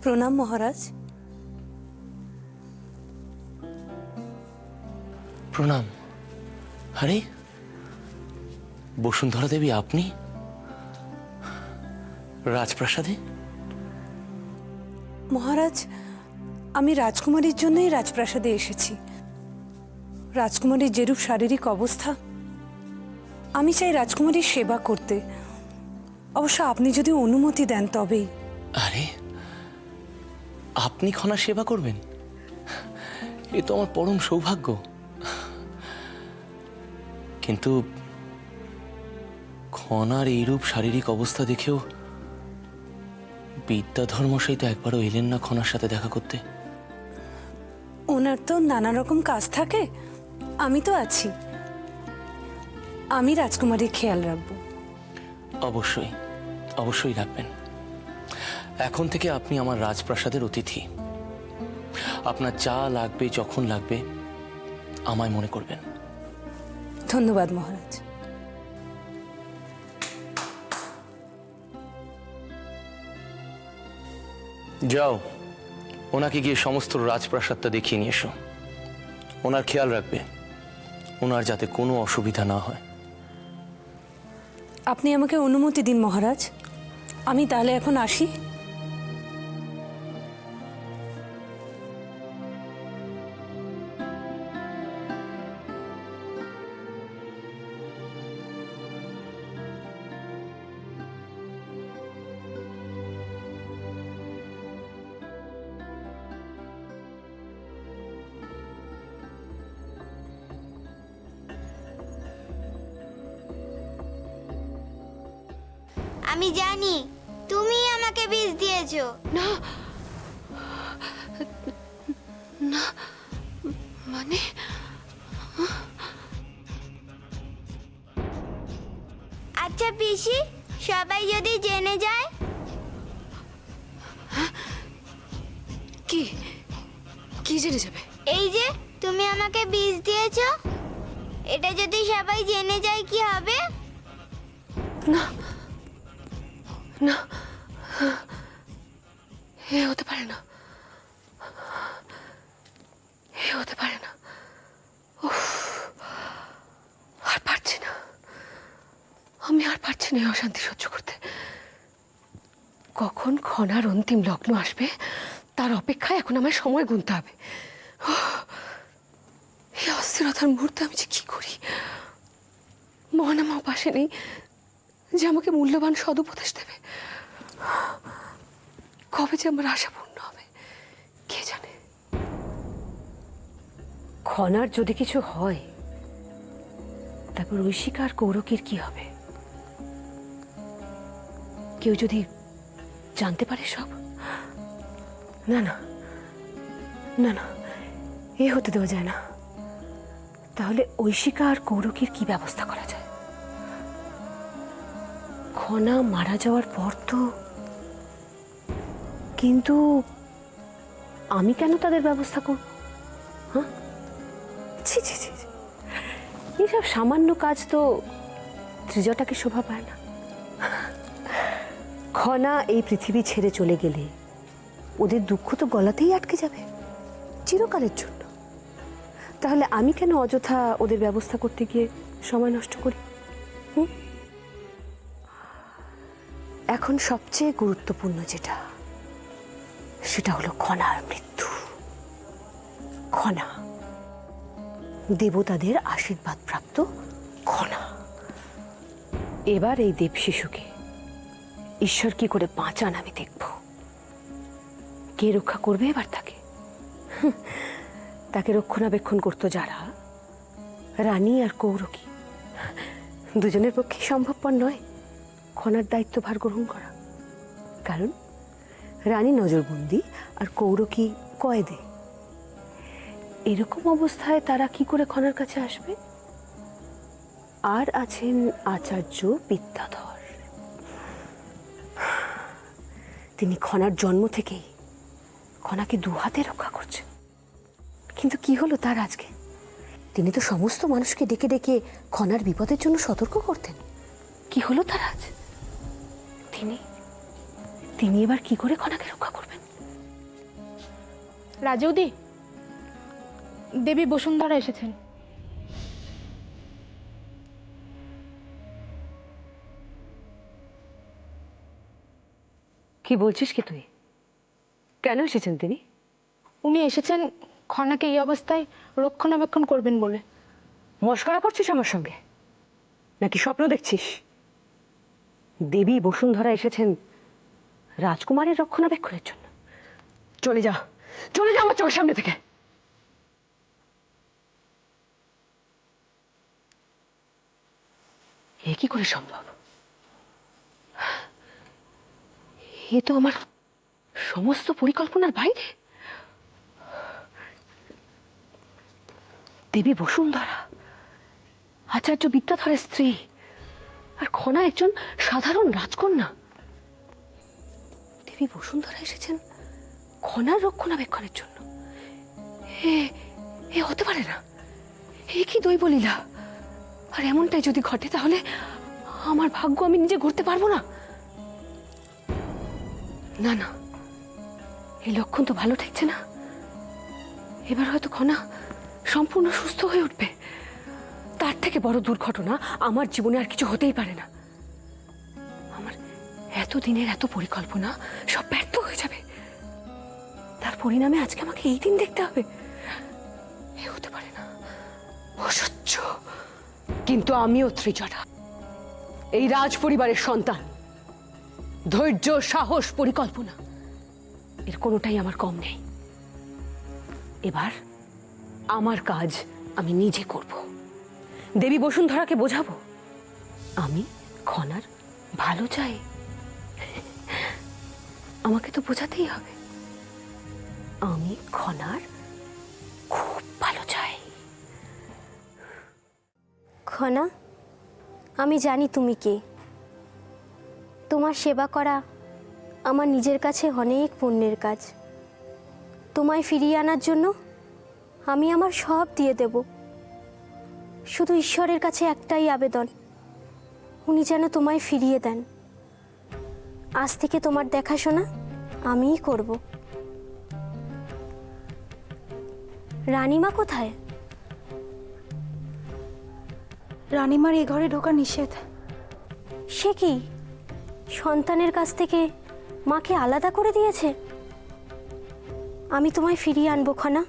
প্রণাম মহারাজ। প্রণাম। আরে বসুন্ধরা দেবী, আপনি রাজপ্রাসাদে? মহারাজ, আমি রাজকুমারীর জন্যই রাজপ্রাসাদে এসেছি। রাজকুমারীর যেরূপ শারীরিক অবস্থা, আমি চাই রাজকুমারীর সেবা করতে। অবশ্য আপনি যদি অনুমতি দেন তবেই। আরে আপনি খনার সেবা করবেন? এ তো আমার পরম সৌভাগ্য। কিন্তু খনার এইরূপ শারীরিক অবস্থা দেখেও বিদ্যাধর মশাই তো একবারও এলেন না খনার সাথে দেখা করতে। ওনার তো নানা রকম কাজ থাকে, আমি তো আছি। আমি রাজকুমারীর খেয়াল রাখবো। অবশ্যই অবশ্যই রাখবেন। এখন থেকে আপনি আমার রাজপ্রাসাদের অতিথি। আপনার যা লাগবে, যখন লাগবে, আমায় মনে করবেন। ধন্যবাদ মহারাজ। যাও, ওনাকে গিয়ে সমস্ত রাজপ্রাসাদটা দেখিয়ে নিয়ে এসো। ওনার খেয়াল রাখবে, ওনার যাতে কোনো অসুবিধা না হয়। আপনি আমাকে অনুমতি দিন মহারাজ, আমি তাহলে এখন আসি। আমি জানি তুমি আমাকে বিষ দিয়েছো। না না, মানে আচ্ছা পিসি, সবাই যদি জেনে যায়? কি কি জেনে যাবে? এই যে তুমি আমাকে বিষ দিয়েছো, এটা যদি সবাই জেনে যায় কি হবে? না না, এ হতে পারে না, এ হতে পারে না। উফ, আর পারছি না, আমি আর পারছি না এই অশান্তি সহ্য করতে। কখন খনার অন্তিম লগ্ন আসবে তার অপেক্ষায় এখন আমার সময় গুনতে হবে। এই অস্থিরতার মুহূর্তে আমি যে কি করি? মহানামাও পাশে নেই যে আমাকে মূল্যবান সদুপদেশ দেবে। কবে যে আমার আশা পূর্ণ হবে কে জানে। খনার যদি কিছু হয়, তারপর ঐশিকা আর কৌরকীর কি হবে? কেউ যদি জানতে পারে সব? না না না না, এ হতে দেওয়া যায় না। তাহলে ঐশিকা আর কৌরকীর কি ব্যবস্থা করা যায়? খনা মারা যাওয়ার পর তো, কিন্তু আমি কেন তাদের ব্যবস্থা করব? হ্যাঁ, ছি ছি ছি, এইসব সামান্য কাজ তো ত্রিজটাকে শোভা পায় না। খনা এই পৃথিবী ছেড়ে চলে গেলে ওদের দুঃখ তো গলাতেই আটকে যাবে চিরকালের জন্য। তাহলে আমি কেন অযথা ওদের ব্যবস্থা করতে গিয়ে সময় নষ্ট করি? এখন সবচেয়ে গুরুত্বপূর্ণ যেটা, সেটা হলো খনার মৃত্যু। খনা, দেবতাদের আশীর্বাদ প্রাপ্ত খনা। এবার এই দেব শিশুকে ঈশ্বর কি করে বাঁচান আমি দেখব। কে রক্ষা করবে এবার তাকে? তাকে রক্ষণাবেক্ষণ করতো যারা, রানী আর কৌরকী, দুজনের পক্ষে সম্ভবপর নয় খনার দায়িত্বভার গ্রহণ করা। কারণ রানী নজরবন্দি আর কৌরকী কয়েদে। এরকম অবস্থায় তারা কি করে খনার কাছে আসবে? আর আছেন আচার্য বিদ্যাধর। তিনি খনার জন্ম থেকেই খনাকে দুহাতে রক্ষা করছেন। কিন্তু কি হলো তার আজকে? তিনি তো সমস্ত মানুষকে ডেকে ডেকে খনার বিপদের জন্য সতর্ক করতেন। কি হলো তার আজ? তিনি তিনি এবার কি করে খনাকে রক্ষা করবেন? রাজৌদি, দেবী বসুন্ধরা এসেছেন। কি বলছিস কি তুই? কেন এসেছেন তিনি? উনি এসেছেন খনাকে এই অবস্থায় রক্ষণাবেক্ষণ করবেন বলে। মস্করা করছিস আমার সঙ্গে, নাকি স্বপ্ন দেখছিস? দেবী বসুন্ধরা এসেছেন রাজকুমারের রক্ষণাবেক্ষণের জন্য। চলে যা, চলে যা আমার চোখের সামনে থেকে। এ কি করে সম্ভব? এ তো আমার সমস্ত পরিকল্পনার বাইরে। দেবী বসুন্ধরা আচার্য বিদ্যাধরের স্ত্রী, আর খনা একজন সাধারণ রাজকন্যা। দেবী বসুন্ধরা এসেছেন খনার রক্ষণাবেক্ষণের জন্য। এ হতে পারে না। এ কি দৈবলীলা! আর এমনটাই যদি ঘটে তাহলে আমার ভাগ্য আমি নিজে গড়তে পারবো না। না না, এই লক্ষণ তো ভালো ঠেকছে না। এবার হয়তো খনা সম্পূর্ণ সুস্থ হয়ে উঠবে। তার থেকে বড় দুর্ঘটনা আমার জীবনে আর কিছু হতেই পারে না। আমার এতদিনের এত পরিকল্পনা সব ব্যর্থ হয়ে যাবে। তার পরিণামে আজকে আমাকে এই দিন দেখতে হবে। এ হতে পারে না, অসহ্য। কিন্তু আমিও ত্রিজটা, এই রাজ পরিবারের সন্তান। ধৈর্য, সাহস, পরিকল্পনা এর কোনোটাই আমার কম নেই। এবার আমার কাজ আমি নিজে করব। দেবী বসুন্ধরাকে বোঝাবো আমি খনার ভালো চাই। আমাকে তো বোঝাতেই হবে আমি খনার খুব ভালো চাই। খনা, আমি জানি তুমি কে। তোমার সেবা করা আমার নিজের কাছে অনেক পুণ্যের কাজ। তোমায় ফিরিয়ে আনার জন্য আমি আমার সব দিয়ে দেব। শুধু ঈশ্বরের কাছে একটাই আবেদন, উনি যেন তোমায় ফিরিয়ে দেন। আজ থেকে তোমার দেখাশোনা আমিই করব। রানীমা কোথায়? রানীমার এ ঘরে ঢোকা নিষেধ। সে কি সন্তানের কাছ থেকে মাকে আলাদা করে দিয়েছে? আমি তোমায় ফিরিয়ে আনবো খনা,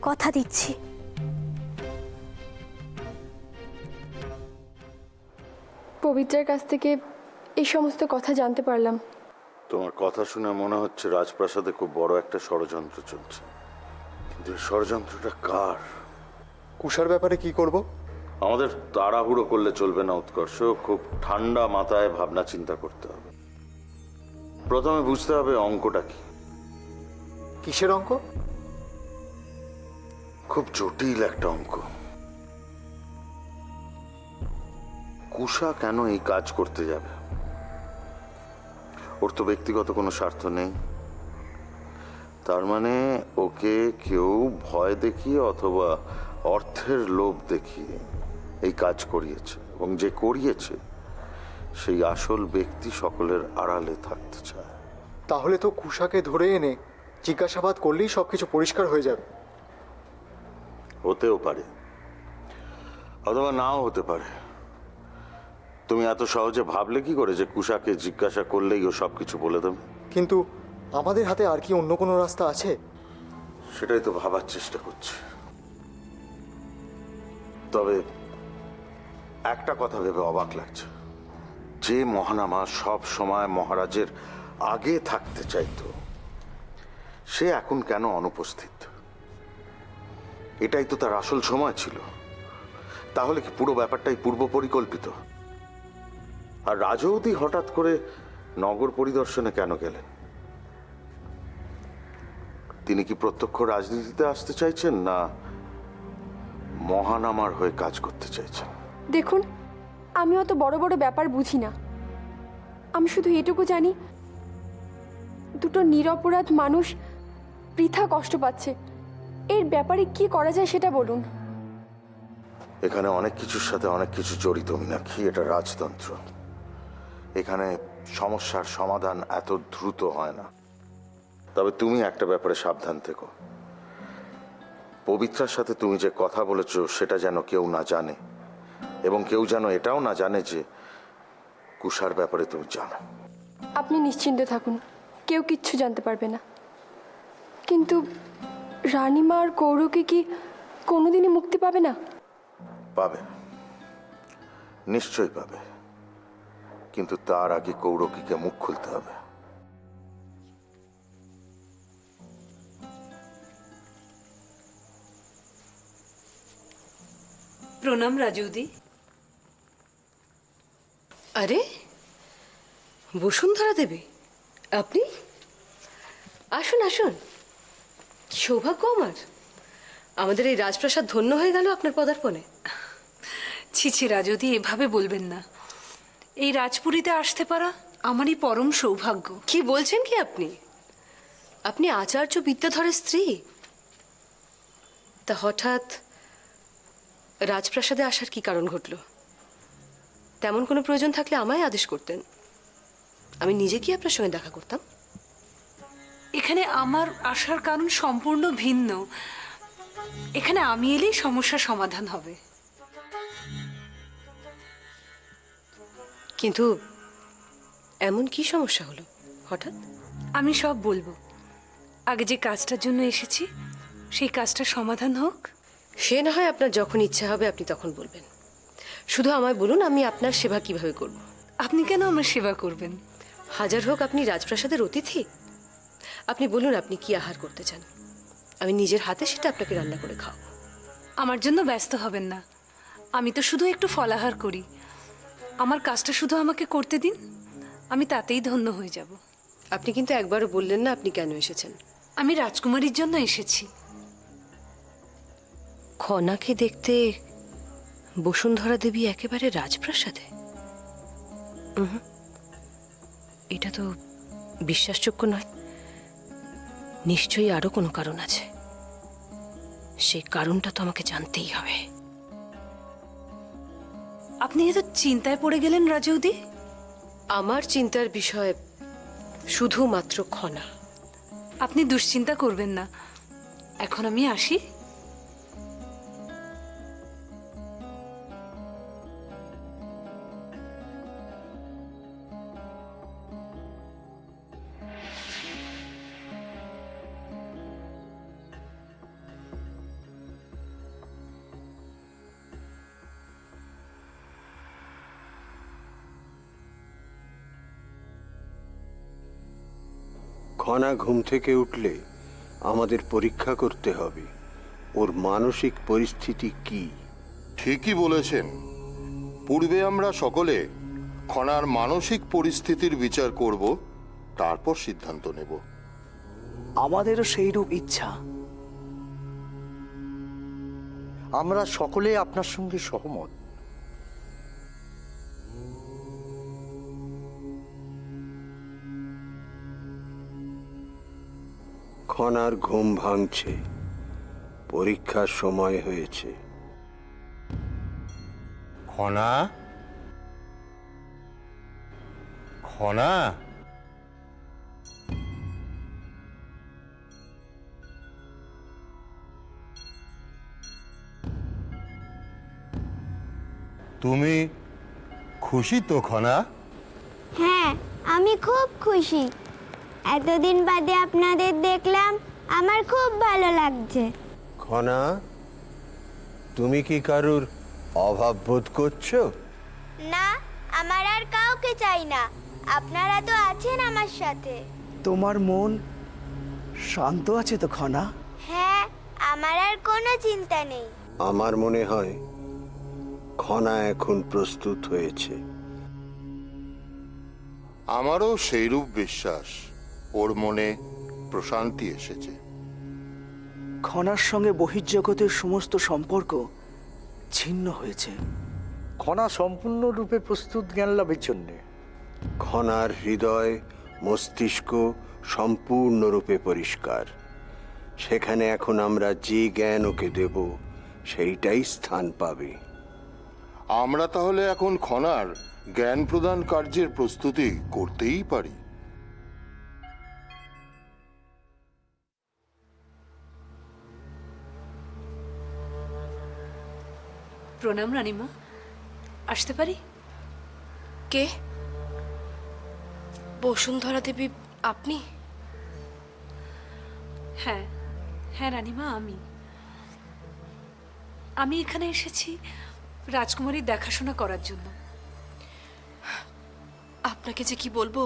কথা দিচ্ছি। পবিত্রের কাছ থেকে এই সমস্ত কথা জানতে পারলাম। তোমার কথা শুনে মনে হচ্ছে রাজপ্রাসাদে খুব বড় একটা ষড়যন্ত্র চলছে। কিন্তু এই ষড়যন্ত্রটা কার? কুষার ব্যাপারে কি করব? আমাদের তাড়াহুড়ো করলে চলবে না উৎকর্ষ। খুব ঠান্ডা মাথায় ভাবনা চিন্তা করতে হবে। প্রথমে বুঝতে হবে অঙ্কটা কি। কিসের অঙ্ক? খুব জটিল একটা অঙ্ক। কুষা কেন এই কাজ করতে যাবে? ওর তো ব্যক্তিগত কোনো স্বার্থ নেই। তার মানে ওকে কেউ ভয় দেখিয়ে অথবা অর্থের লোভ দেখিয়ে এই কাজ করিয়েছে, এবং যে করিয়েছে সেই আসল ব্যক্তি সকলের আড়ালে থাকতে চায়। তাহলে তো কুষাকে ধরে এনে জিজ্ঞাসাবাদ করলেই সবকিছু পরিষ্কার হয়ে যাবে। হতেও পারে, অথবা নাও হতে পারে। তুমি এত সহজে ভাবলে কি করে যে কুষাকে জিজ্ঞাসা করলেই ও সবকিছু বলে দেবে? কিন্তু আমাদের হাতে আর কি অন্য কোনো রাস্তা আছে? সেটাই তো ভাবার চেষ্টা করছি। তবে একটা কথা ভেবে অবাক লাগছে, যে মহানামা সব সময় মহারাজের আগে থাকতে চাইতো সে এখন কেন অনুপস্থিত? এটাই তো তার আসল সময় ছিল। তাহলে কি পুরো ব্যাপারটাই পূর্ব পরিকল্পিত? আর রাজৌদি হঠাৎ করে নগর পরিদর্শনে কেন গেলেন? তিনি কি প্রত্যক্ষ রাজনীতিতে আসতে চাইছেন, না মহানামার হয়ে কাজ করতে চাইছেন? দেখুন, আমি অত বড় বড় ব্যাপার বুঝি না। আমি শুধু এটুকু জানি, দুটো নিরপরাধ মানুষ বৃথা কষ্ট পাচ্ছে। এর ব্যাপারে কি করা যায় সেটা বলুন। এখানে অনেক কিছুর সাথে অনেক কিছু জড়িত মীনাক্ষী। এটা রাজতন্ত্র। এখানে সমস্যার সমাধান এত দ্রুত হয় না। তবে তুমি একটা ব্যাপারে সাবধান থেকো। পবিত্রার সাথে তুমি যে কথা বলেছো সেটা যেন কেউ না জানে, এবং কেউ যেন এটাও না জানে যে কুষার ব্যাপারে তুমি জানো। আপনি নিশ্চিন্তে থাকুন, কেউ কিচ্ছু জানতে পারবে না। কিন্তু রানীমা আর কৌরকে কি কোনোদিনই মুক্তি পাবে না? পাবে, নিশ্চয়ই পাবে, কিন্তু তার আগে কৌরকীকে মুখ খুলতে হবে। প্রণাম রাজুদি। আরে বসুন্ধরা দেবী, আপনি আসুন আসুন। সৌভাগ্য আমার, আমাদের এই রাজপ্রাসাদ ধন্য হয়ে গেল আপনার পদার্পণে। ছি ছি রাজুদি, এভাবে বলবেন না। এই রাজপুরীতে আসতে পারা আমারই পরম সৌভাগ্য। কি বলছেন কি আপনি? আপনি আচার্য বিদ্যাধরের স্ত্রী, তা হঠাৎ রাজপ্রাসাদে আসার কি কারণ ঘটল? তেমন কোনো প্রয়োজন থাকলে আমায় আদেশ করতেন, আমি নিজে কি আপনার সঙ্গে দেখা করতাম। এখানে আমার আসার কারণ সম্পূর্ণ ভিন্ন। এখানে আমি এলেই সমস্যার সমাধান হবে। কিন্তু এমন কি সমস্যা হলো হঠাৎ? আমি সব বলবো, আগে যে কাজটার জন্য এসেছি সেই কাজটার সমাধান হোক। সে না হয় আপনার যখন ইচ্ছা হবে আপনি তখন বলবেন, শুধু আমায় বলুন আমি আপনার সেবা কিভাবে করব। আপনি কেন আমার সেবা করবেন? হাজার হোক আপনি রাজপ্রাসাদের অতিথি। আপনি বলুন আপনি কি আহার করতে চান, আমি নিজের হাতে সেটা আপনাকে রান্না করে খাওয়াবো। আমার জন্য ব্যস্ত হবেন না, আমি তো শুধু একটু ফলাহার করি। আমার কাজটা শুধু আমাকে করতে দিন, আমি তাতেই ধন্য হয়ে যাব। আপনি কিন্তু একবারও বললেন না আপনি কেন এসেছেন। আমি রাজকুমারীর জন্য এসেছি। খনাকে দেখতে বসুন্ধরা দেবী একেবারে রাজপ্রাসাদে? এটা তো বিশ্বাসযোগ্য নয়। নিশ্চয়ই আরো কোনো কারণ আছে, সেই কারণটা তো আমাকে জানতেই হবে। আপনি এত চিন্তায় পড়ে গেলেন রাজৌদি? আমার চিন্তার বিষয় শুধুমাত্র খনা। আপনি দুশ্চিন্তা করবেন না, এখন আমি আসি। খনা ঘুম থেকে উঠলে আমাদের পরীক্ষা করতে হবে ওর মানসিক পরিস্থিতি কি। ঠিকই বলেছেন। পূর্বে আমরা সকলে খনার মানসিক পরিস্থিতির বিচার করব, তারপর সিদ্ধান্ত নেব। আমাদেরও সেইরূপ ইচ্ছা। আমরা সকলে আপনার সঙ্গে সহমত। খনার ঘুম ভাঙছে, পরীক্ষার সময় হয়েছে। খনা, খনা, তুমি খুশি তো খনা? হ্যাঁ, আমি খুব খুশি। এতদিন বাদে আপনাদের দেখলাম, আমার খুব ভালো লাগছে। খনা, তুমি কি কারুর অভাব বোধ করছো? না, আমার আর কাউকে চাই না, আপনারা তো আছেন আমার সাথে। তোমার মন শান্ত আছে তো খনা? হ্যাঁ, আমার আর কোনো চিন্তা নেই। আমার মনে হয় খনা এখন প্রস্তুত হয়েছে। আমারও সেইরূপ বিশ্বাস, ওর মনে প্রশান্তি এসেছে। খনার সঙ্গে বহির্জগতের সমস্ত সম্পর্ক ছিন্ন হয়েছে। খনা সম্পূর্ণরূপে প্রস্তুত জ্ঞান লাভের জন্যে। খনার হৃদয় মস্তিষ্ক সম্পূর্ণরূপে পরিষ্কার। সেখানে এখন আমরা যে জ্ঞান ওকে দেব সেইটাই স্থান পাবে। আমরা তাহলে এখন খনার জ্ঞান প্রদান কার্যের প্রস্তুতি করতেই পারি। প্রণাম রানীমা, আসতে পারি? কে? বসুন্ধরা দেবী আপনি? হ্যাঁ হ্যাঁ রানীমা, আমি এখানে এসেছি রাজকুমারীর দেখাশোনা করার জন্য। আপনাকে যে কি বলবো,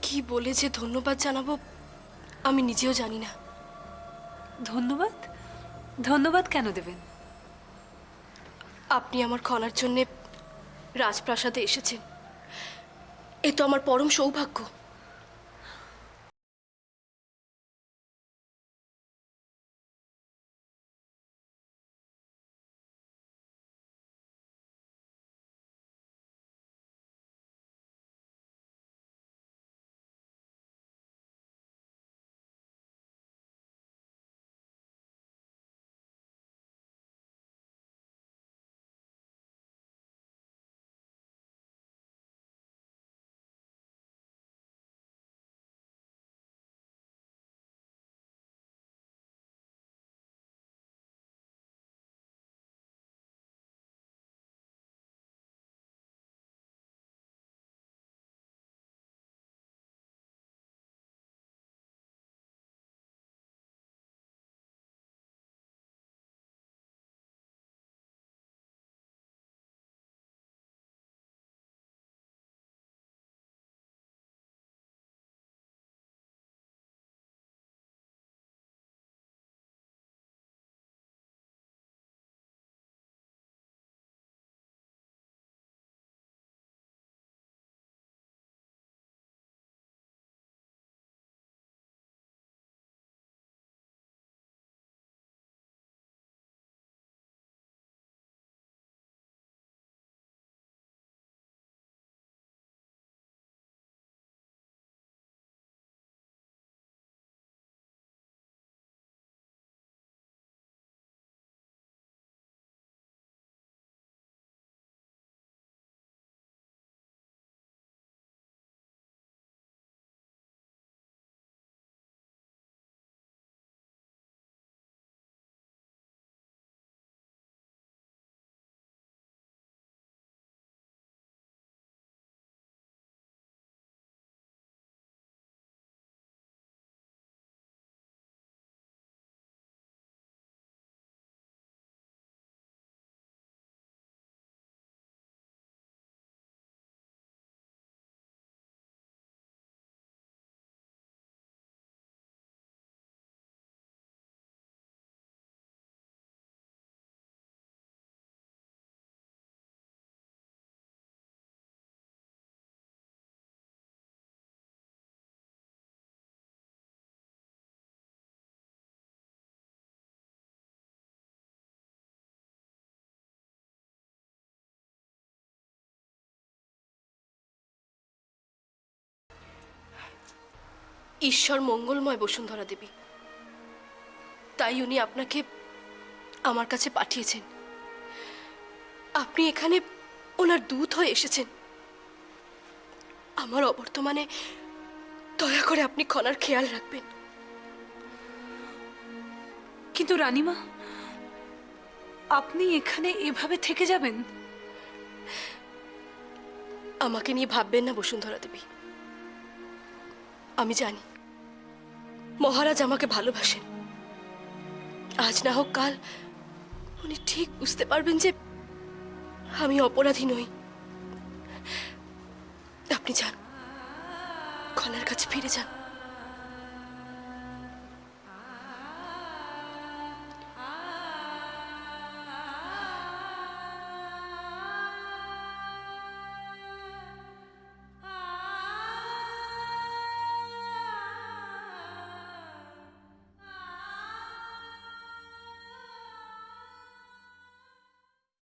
কি বলে যে ধন্যবাদ জানাবো আমি নিজেও জানি না। ধন্যবাদ? ধন্যবাদ কেন দেবেন? আপনি আমার খনার জন্যে রাজপ্রাসাদে এসেছেন, এ তো আমার পরম সৌভাগ্য। ঈশ্বর মঙ্গলময় বসুন্ধরা দেবী, তাই উনি আপনাকে আমার কাছে পাঠিয়েছেন। আপনি এখানে ওনার দূত হয়ে এসেছেন। আমার অবর্তমানে দয়া করে আপনি খনার খেয়াল রাখবেন। কিন্তু রানীমা, আপনি এখানে এভাবে থেকে যাবেন? আমাকে নিয়ে ভাববেন না বসুন্ধরা দেবী। আমি জানি মহারাজ আমাকে ভালোবাসেন। আজ না হোক কাল উনি ঠিক বুঝতে পারবেন যে আমি অপরাধী নই। আপনি যান, খনার কাছে ফিরে যান।